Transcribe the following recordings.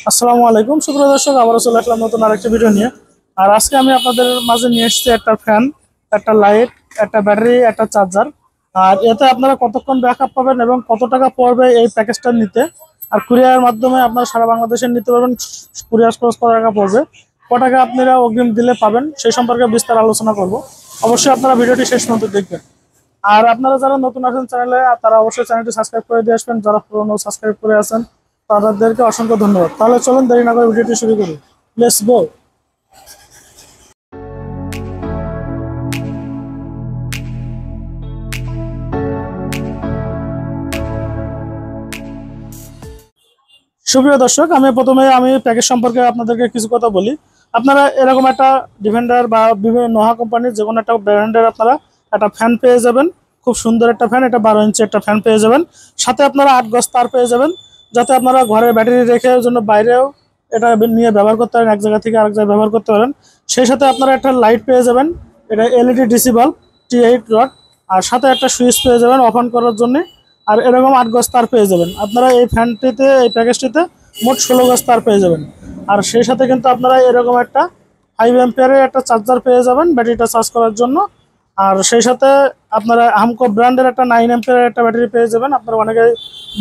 আসসালামু আলাইকুম সুপ্রিয় দর্শক, আবারও চলে আসলাম নতুন আরেকটি ভিডিও নিয়ে। আর আজকে আমি আপনাদের মাঝে নিয়ে এসেছি একটা ফ্যান, একটা লাইট, একটা ব্যাটারি, একটা চার্জার। আর এতে আপনারা কতক্ষণ ব্যাকআপ পাবেন এবং কত টাকা পড়বে এই প্যাকেজটা নিতে। আর কুরিয়ারের মাধ্যমে আপনারা সারা বাংলাদেশে নিতে পারবেন। কুরিয়ার খরচ কত টাকা পড়বে, কত টাকা আপনারা অগ্রিম দিলে পাবেন, সেই সম্পর্কে বিস্তার আলোচনা করব। অবশ্যই আপনারা ভিডিওটি শেষ পর্যন্ত দেখবেন। আর আপনারা যারা নতুন আছেন চ্যানেলে, তারা অবশ্যই চ্যানেলটি সাবস্ক্রাইব করে দিয়ে আসবেন। যারা পুরনো সাবস্ক্রাইব করে আছেন তাদেরকে অসংখ্য ধন্যবাদ। তাহলে চলুন দেরি না করে ভিডিওটি শুরু করি। Let's go. সুপ্রিয় দর্শক, আমি প্যাকেজ সম্পর্কে আপনাদেরকে কিছু কথা বলি। আপনারা এরকম একটা ডিফেন্ডার বা বিভিন্ন নোহা কোম্পানির যে কোনো একটা ব্র্যান্ডের আপনারা একটা ফ্যান পেয়ে যাবেন। খুব সুন্দর একটা ফ্যান, এটা 12 ইঞ্চি একটা ফ্যান পেয়ে যাবেন। সাথে আপনারা 8 গজ তার পেয়ে যাবেন, যাতে আপনারা ঘরে ব্যাটারি রেখে জন্য বাইরেও এটা নিয়ে ব্যবহার করতে পারেন, এক জায়গা থেকে আরেক জায়গায় ব্যবহার করতে পারেন। সেই সাথে আপনারা একটা লাইট পেয়ে যাবেন, এটা LED DC bulb T8 rod. আর সাথে একটা সুইচ পেয়ে যাবেন অফ অন করার জন্য। আর এরকম 8 গজ তার পেয়ে যাবেন। আপনারা এই ফ্যানটিতে, এই প্যাকেজটিতে মোট 16 গজ তার পেয়ে যাবেন। আর সেই সাথে কিন্তু আপনারা এরকম একটা 5 অ্যাম্পিয়ারের একটা চার্জার পেয়ে যাবেন ব্যাটারিটা চার্জ করার জন্য। আর সেই সাথে আপনারা হামকো ব্র্যান্ডের একটা 9 অ্যাম্পিয়ারের একটা ব্যাটারি পেয়ে যাবেন। আপনারা অনেকে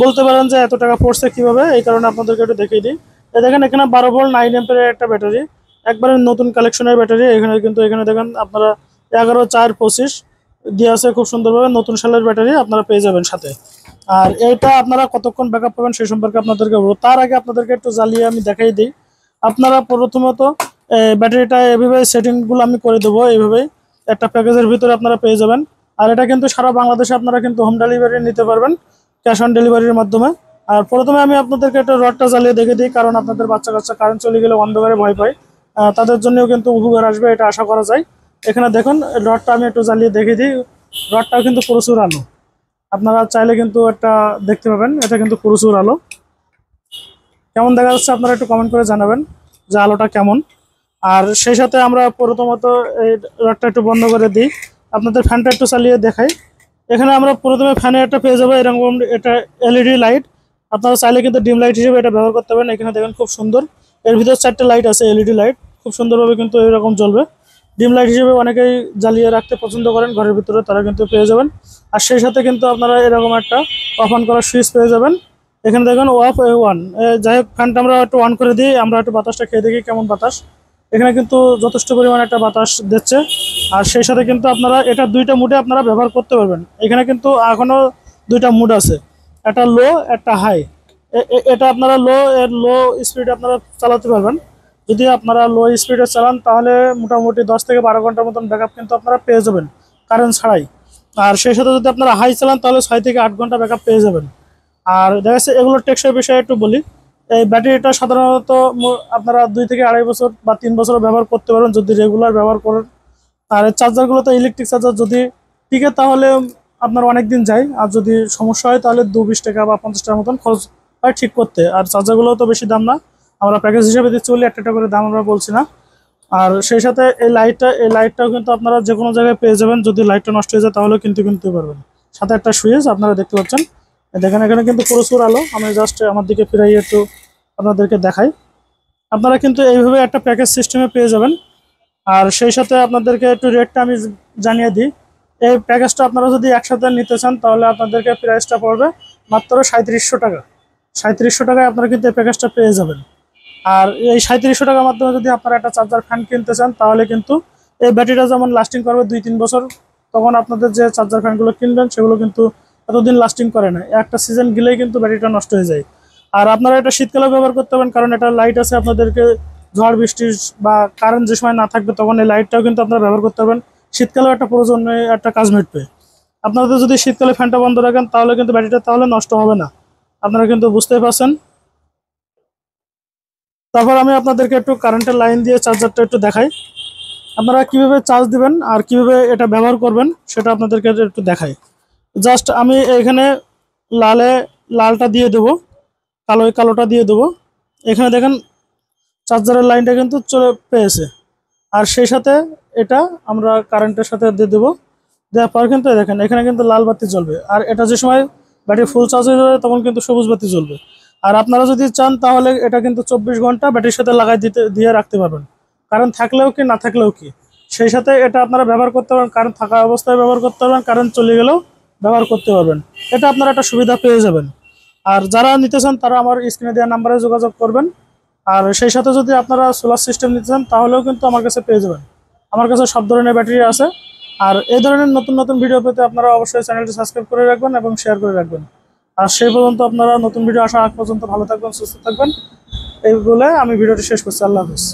বলতে পারেন যে এত টাকা পড়ছে কীভাবে, এই কারণে আপনাদেরকে একটু দেখিয়ে দিই। দেখেন এখানে 12 ভোল্ট 9 অ্যাম্পিয়ারের একটা ব্যাটারি, একবারে নতুন কালেকশনের ব্যাটারি। এখানে দেখেন আপনারা 11/4/25 দিয়ে আছে, খুব সুন্দরভাবে নতুন সালের ব্যাটারি আপনারা পেয়ে যাবেন সাথে। আর এইটা আপনারা কতক্ষণ ব্যাকআপ পাবেন সেই সম্পর্কে আপনাদেরকে বলবো। তার আগে আপনাদেরকে একটু জ্বালিয়ে আমি দেখাই দিই। আপনারা প্রথমত ব্যাটারিটা এভাবে সেটিংগুলো আমি করে দেবো। এইভাবেই একটা প্যাকেজের ভিতরে আপনারা পেয়ে যাবেন। আর এটা কিন্তু সারা বাংলাদেশে আপনারা কিন্তু হোম ডেলিভারি নিতে পারবেন, ক্যাশ অন ডেলিভারির মাধ্যমে। আর প্রথমে আমি আপনাদেরকে একটা রডটা জ্বালিয়ে দেখে দিই, কারণ আপনাদের বাচ্চা কাচ্চা কারেন্ট চলে গেলে অন্ধকারে ভয় পায়। তাদের জন্যও কিন্তু উপকার আসবে, এটা আশা করা যায়। এখানে দেখুন রডটা আমি একটু জ্বালিয়ে দেখে দিই। রডটাও কিন্তু প্রচুর আলো, আপনারা চাইলে কিন্তু একটা দেখতে পাবেন। এটা কিন্তু প্রচুর আলো, কেমন দেখা যাচ্ছে আপনারা একটু কমেন্ট করে জানাবেন যে আলোটা কেমন। আর সেই সাথে আমরা প্রথমত এই রডটা একটু বন্ধ করে দিই, আপনাদের ফ্যানটা একটু চালিয়ে দেখাই। এখানে আমরা প্রথমে ফ্যানে একটা পেয়ে যাবো এরকম, এটা এলইডি লাইট। আপনারা চাইলে কিন্তু ডিম লাইট হিসেবে এটা ব্যবহার করতে পারেন। এখানে দেখেন খুব সুন্দর, এর ভিতর 4টে লাইট আছে এলইডি লাইট, খুব সুন্দরভাবে কিন্তু এরকম জ্বলবে। ডিম লাইট হিসেবে অনেকেই জ্বালিয়ে রাখতে পছন্দ করেন ঘরের ভিতরে, তারা কিন্তু পেয়ে যাবেন। আর সেই সাথে কিন্তু আপনারা এরকম একটা অফ অন করার সুইচ পেয়ে যাবেন। এখানে দেখেন অফ ওয়ান। যাই হোক, ফ্যানটা আমরা একটু অন করে দিই, আমরা একটু বাতাসটা খেয়ে দেখি কেমন বাতাস। এখানে কিন্তু যথেষ্ট পরিমাণে একটা বাতাস দিচ্ছে। আর সেই সাথে কিন্তু আপনারা এটা 2টা মুডে আপনারা ব্যবহার করতে পারবেন। এখানে কিন্তু এখনও 2টা মুড আছে, একটা লো একটা হাই। এটা আপনারা লো স্পিডে আপনারা চালাতে পারবেন। যদি আপনারা লো স্পিডে চালান তাহলে মোটামুটি 10 থেকে 12 ঘন্টার মতন ব্যাকআপ কিন্তু আপনারা পেয়ে যাবেন কারেন্ট ছাড়াই। আর সেই সাথে যদি আপনারা হাই চালান তাহলে 6 থেকে 8 ঘন্টা ব্যাকআপ পেয়ে যাবেন। আর দেখা যাচ্ছে এগুলোর টেকসই বিষয়ে একটু বলি। এই ব্যাটারিটা সাধারণত আপনারা 2 থেকে 2.5 বছর বা 3 বছর ব্যবহার করতে পারেন যদি রেগুলার ব্যবহার করেন। আর চার্জারগুলো তো ইলেকট্রিক চার্জার, যদি টিকে তাহলে আপনার অনেক দিন যায়। আর যদি সমস্যা হয় তাহলে 20 টাকা বা 50 টাকার মতন খরচ হয় ঠিক করতে। আর চার্জারগুলো তো বেশি দাম না, আমরা প্যাকেজ হিসেবে দিচ্ছি বলে একটা করে দাম আমরা বলছি না। আর সেই সাথে এই লাইটটাও কিন্তু আপনারা যে কোনো জায়গায় পেয়ে যাবেন। যদি লাইটটা নষ্ট হয়ে যায় তাহলেও কিন্তু কিনতে পারবেন। সাথে একটা সুইচ আপনারা দেখতে পাচ্ছেন। দেখেন এখানে কিন্তু প্রচুর আলো, আমি জাস্ট আমার দিকে ফিরাই একটু আপনাদেরকে দেখাই। আপনারা কিন্তু এইভাবে একটা প্যাকেজ সিস্টেমে পেয়ে যাবেন। আর সেই সাথে আপনাদেরকে একটু রেটটা আমি জানিয়ে দিই। এই প্যাকেজটা আপনারা যদি একসাথে নিতে চান তাহলে আপনাদেরকে প্রাইসটা পড়বে মাত্র 3700 টাকা। 3700 টাকায় আপনারা কিন্তু এই প্যাকেজটা পেয়ে যাবেন। আর এই 3700 টাকার মাধ্যমে যদি আপনারা একটা চার্জার ফ্যান কিনতে চান তাহলে কিন্তু এই ব্যাটারিটা যেমন লাস্টিং করবে 2-3 বছর, তখন আপনাদের যে চার্জার ফ্যানগুলো কিনবেন সেগুলো কিন্তু এতদিন লাস্টিং করে না, একটা সিজন গেলেই কিন্তু ব্যাটারিটা নষ্ট হয়ে যায়। আর আপনারা এটা শীতকালে ব্যবহার করতে পারেন, কারণ এটা লাইট আছে। আপনাদেরকে ঝড় বৃষ্টি বা কারেন্ট যে সময় না থাকবে তখন এই লাইটটাও কিন্তু আপনারা ব্যবহার করতে পারবেন। শীতকালেও একটা প্রয়োজনে একটা কাজ মিটবে। আপনাদের যদি শীতকালে ফ্যানটা বন্ধ রাখেন তাহলে কিন্তু ব্যাটারিটা তাহলে নষ্ট হবে না, আপনারা কিন্তু বুঝতেই পারছেন। তারপর আমি আপনাদেরকে একটু কারেন্টের লাইন দিয়ে চার্জারটা একটু দেখাই। আপনারা কিভাবে চার্জ দিবেন আর কিভাবে এটা ব্যবহার করবেন সেটা আপনাদেরকে একটু দেখাই। জাস্ট আমি এখানে লালে লালটা দিয়ে দেবো, কালোটা দিয়ে দেবো। এখানে দেখেন চার্জারের লাইনটা কিন্তু চলে পেয়েছে। আর সেই সাথে এটা আমরা কারেন্টের সাথে দিয়ে দেবো। দেওয়ার পর কিন্তু দেখেন এখানে কিন্তু লাল বাতি জ্বলবে। আর এটা যে সময় ব্যাটারি ফুল চার্জ হয়ে যাবে তখন কিন্তু সবুজ বাতি জ্বলবে। আর আপনারা যদি চান তাহলে এটা কিন্তু 24 ঘন্টা ব্যাটারির সাথে লাগাই দিয়ে রাখতে পারবেন। কারেন্ট থাকলেও কি না থাকলেও কি, সেই সাথে এটা আপনারা ব্যবহার করতে পারবেন, কারেন্ট থাকা অবস্থায় ব্যবহার করতে পারবেন, কারেন্ট চলে গেলেও ব্যবহার করতে পারবেন। এটা আপনারা একটা সুবিধা পেয়ে যাবেন। আর যারা নিতে চান তারা আমার স্ক্রিনে দেওয়া নাম্বারে যোগাযোগ করবেন। আর সেই সাথে যদি আপনারা সোলার সিস্টেম নিতে চান তাহলেও কিন্তু আমার কাছে পেয়ে যাবেন। আমার কাছে সব ধরনের ব্যাটারি আছে। আর এই ধরনের নতুন নতুন ভিডিও পেতে আপনারা অবশ্যই চ্যানেলটি সাবস্ক্রাইব করে রাখবেন এবং শেয়ার করে রাখবেন। আর সেই পর্যন্ত আপনারা নতুন ভিডিও আসার আগ পর্যন্ত ভালো থাকবেন, সুস্থ থাকবেন। এই বলে আমি ভিডিওটি শেষ করছি। আল্লাহ হাফেজ।